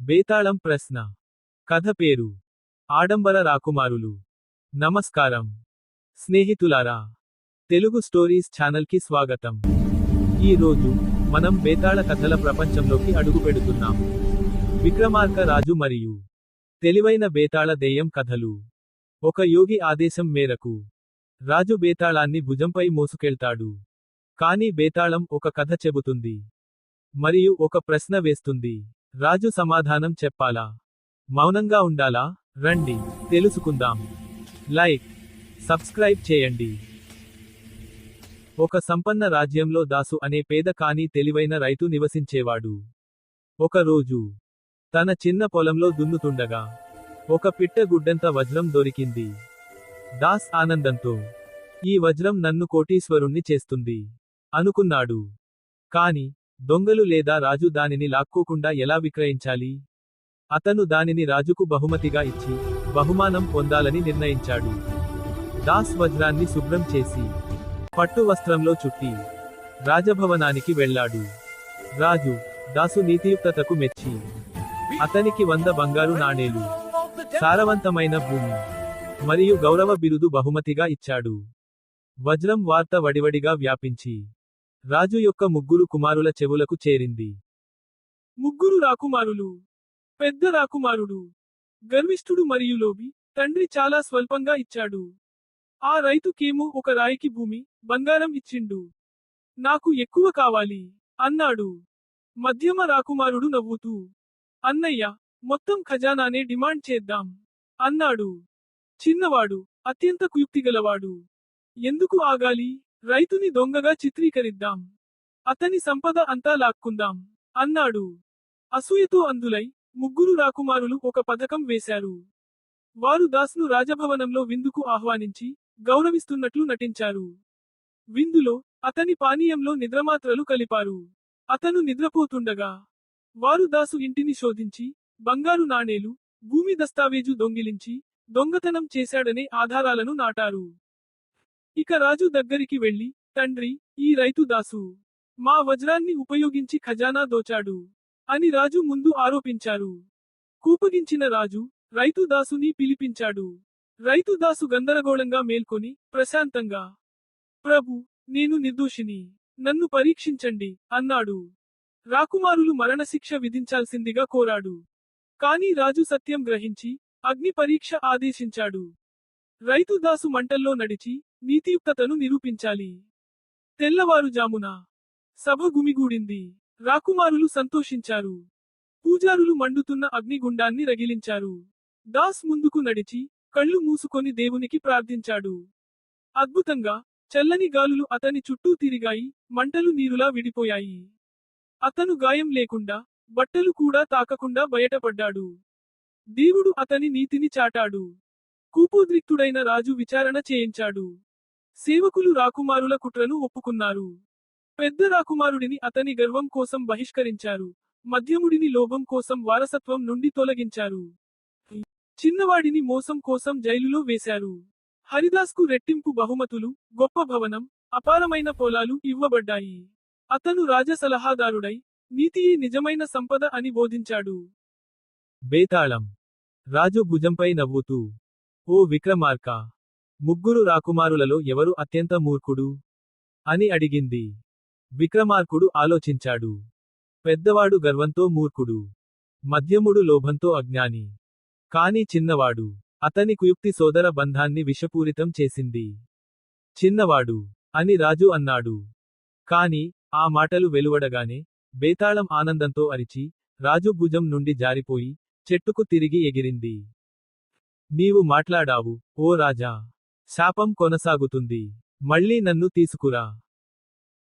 బేతాళం ప్రశ్న. కథ పేరు ఆడంబర రాకుమారులు. నమస్కారం స్నేహితులారా, తెలుగు స్టోరీస్ ఛానల్కి స్వాగతం. ఈ రోజు మనం బేతాళ కథల ప్రపంచంలోకి అడుగుపెడుతున్నాం. విక్రమార్క రాజు మరియు తెలివైన బేతాళ దెయ్యం కథలు. ఒక యోగి ఆదేశం మేరకు రాజు బేతాళాన్ని భుజంపై మోసుకెళ్తాడు. కానీ బేతాళం ఒక కథ చెబుతుంది మరియు ఒక ప్రశ్న వేస్తుంది. రాజు సమాధానం చెప్పాలా, మౌనంగా ఉండాలా? రండి తెలుసుకుందాం. లైక్, సబ్స్క్రైబ్ చేయండి. ఒక సంపన్న రాజ్యంలో దాసు అనే పేద కానీ తెలివైన రైతు నివసించేవాడు. ఒక రోజు తన చిన్న పొలంలో దున్నుతుండగా ఒక పిట్ట గుడ్డంత వజ్రం దొరికింది. దాస్ ఆనందంతో, ఈ వజ్రం నన్ను కోటీశ్వరుణ్ణి చేస్తుంది అనుకున్నాడు. కాని దొంగలు లేదా రాజు దానిని లాక్కోకుండా ఎలా విక్రయించాలి? అతను దానిని రాజుకు బహుమతిగా ఇచ్చి బహుమానం పొందాలని నిర్ణయించాడు. దాస్ వజ్రాన్ని శుభ్రం చేసి పట్టు వస్త్రంలో చుట్టి రాజభవనానికి వెళ్ళాడు. రాజు దాసు నీతియుక్తతకు మెచ్చి అతనికి 100 బంగారు నాణేలు, సారవంతమైన భూమి మరియు గౌరవ బిరుదు బహుమతిగా ఇచ్చాడు. వజ్రం వార్త వడివడిగా వ్యాపించి రాజు యొక్క 3 కుమారుల చెవులకు చేరింది. 3 రాకుమారులు. పెద్ద రాకుమారుడు గర్విష్ఠుడు మరియు లోభి. తండ్రి చాలా స్వల్పంగా ఇచ్చాడు. ఆ రైతుకేమో ఒక రాయికి భూమి, బంగారం ఇచ్చిండు. నాకు ఎక్కువ కావాలి అన్నాడు. మధ్యమ రాకుమారుడు నవ్వుతూ, అన్నయ్య, మొత్తం ఖజానానే డిమాండ్ చేద్దాం అన్నాడు. చిన్నవాడు అత్యంత కుయుక్తిగలవాడు. ఎందుకు ఆగాలి? రైతుని దొంగగా చిత్రీకరిద్దాం. అతని సంపద అంతా లాక్కుందాం అన్నాడు. అసూయతో అందులై 3 రాకుమారులు ఒక పథకం వేశారు. వారు దాస్ను రాజభవనంలో విందుకు ఆహ్వానించి గౌరవిస్తున్నట్లు నటించారు. విందులో అతని పానీయంలో నిద్రమాత్రలు కలిపారు. అతను నిద్రపోతుండగా వారు దాసు ఇంటిని శోధించి బంగారు నాణేలు, భూమి దస్తావేజు దొంగిలించి దొంగతనం చేశాడనే ఆధారాలను నాటారు. ఇక రాజు దగ్గరికి వెళ్లి, తండ్రి, ఈ రైతు దాసు మా వజ్రాన్ని ఉపయోగించి ఖజానా దోచాడు అని రాజు ముందు ఆరోపించారు. కోపగించిన రాజు రైతు దాసుని పిలిపించాడు. రైతు దాసు గందరగోళంగా మేల్కొని ప్రశాంతంగా, ప్రభు, నేను నిర్దోషిని, నన్ను పరీక్షించండి అన్నాడు. రాకుమారులు మరణశిక్ష విధించాల్సిందిగా కోరాడు. కాని రాజు సత్యం గ్రహించి అగ్ని పరీక్ష ఆదేశించాడు. రైతు దాసు మంటల్లో నడిచి నీతియుక్తతను నిరూపించాలి. తెల్లవారుజామున సభ గుమిగూడింది. రాకుమారులు సంతోషించారు. పూజారులు మండుతున్న అగ్నిగుండాన్ని రగిలించారు. దాస్ ముందుకు నడిచి కళ్ళు మూసుకొని దేవునికి ప్రార్థించాడు. అద్భుతంగా చల్లని గాలులు అతని చుట్టూ తిరిగాయి. మంటలు నీరులా విడిపోయాయి. అతను గాయం లేకుండా, బట్టలు కూడా తాకకుండా బయటపడ్డాడు. దేవుడు అతని నీతిని చాటాడు. కోపోద్రిక్తుడైన రాజు విచారణ చేయించాడు. సేవకులు రాకుమారుల కుట్రను ఒప్పుకున్నారు. పెద్ద రాకుమారుడిని అతని గర్వం కోసం బహిష్కరించారు. మధ్యముడిని లోభం కోసం వారసత్వం నుండి తొలగించారు. చిన్నవాడిని మోసం కోసం జైలులో వేశారు. హరిదాస్కు రెట్టింపు బహుమతులు, గొప్ప భవనం, అపారమైన పొలాలు ఇవ్వబడ్డాయి. అతను రాజ సలహాదారుడై నీతియే నిజమైన సంపద అని బోధించాడు. బేతాళం. రాజు భుజంపై నవ్వుతూ, ఓ విక్రమార్క, 3 రాకుమారులలో ఎవరు అత్యంత మూర్ఖుడు అని అడిగింది. విక్రమార్కుడు ఆలోచించాడు. పెద్దవాడు గర్వంతో మూర్ఖుడు, మధ్యముడు లోభంతో అజ్ఞాని, కాని చిన్నవాడు అతని కుయుక్తి సోదర బంధాన్ని విషపూరితం చేసింది. చిన్నవాడు అని రాజు అన్నాడు. కాని ఆ మాటలు వెలువడగానే బేతాళం ఆనందంతో అరిచి రాజు భుజం నుండి జారిపోయి చెట్టుకు తిరిగి ఎగిరింది. నీవు మాట్లాడావు, ఓ రాజా. శాపం కొనసాగుతుంది. మళ్ళీ నన్ను తీసుకురా.